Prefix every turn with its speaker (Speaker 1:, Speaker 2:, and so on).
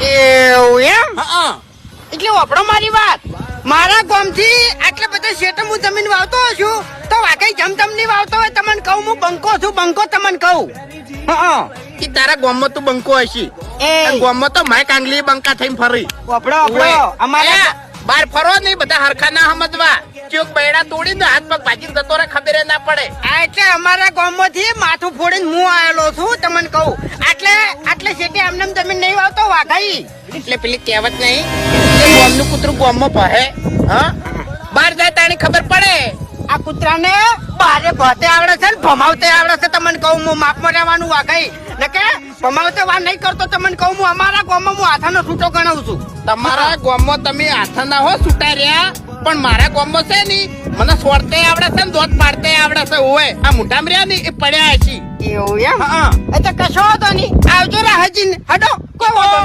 Speaker 1: એવું એમ?
Speaker 2: હા
Speaker 1: એટલે વાપરો મારી વાત. મારા ગામથી આટલા બધા શેઠ હું જમીન વાવતો છું તો વાકઈ જમજમ ની વાવતો હોય તમને કહું હું બંકો છું બંકો તમને કહું. હા
Speaker 2: એ તારા ગામમાં તું બંકો હશી
Speaker 1: એ
Speaker 2: ગામમાં તો માય કાંગલી બંકા થઈને ફરી
Speaker 1: વાપરો અમારે
Speaker 2: બાર ફરો નહીં બધા હરખા ના સમજવા ચોક બૈડા તોડીને હાથ પગ ભાજીને જતો રહે ખબર ના પડે.
Speaker 1: એટલે અમારા ગામમાંથી માથું ફોડીને હું આવેલો છું તમને કહું. આટલે શેઠે આમને જમીન નહીં વાવતો વાઘાઈ.
Speaker 2: એટલે પેલી કહેવત નહીં ગામનું કૂતરું ગામમાં ભહે. હા બહાર જાય તાણી ખબર પડે.
Speaker 1: આ કૂતરાને બારે ભતે આવડે છે ને ભમાવતે આવડે છે તમને કહું હું માપમાં રહેવાનું વાઘાઈ ને કે ભમાવતે વાર નહીં કરતો તમને કહું હું અમારા ગામમાં હું હાથાનો છૂટો ગણાવું છું.
Speaker 2: તમારા ગામમાં તમે હાથ ના હો છૂટા રહ્યા પણ મારા ગામમાં છે ની મને સોડતે આવડે છે ને દોત પાડતે આવડે છે. ઓય આ મુઠામાં રહ્યા ની એ પડ્યા છે.
Speaker 1: એવું એમ?
Speaker 2: હા
Speaker 1: એટલે કશો હતો નહીં આવજો રા હજી હડો કોઈ વાંધો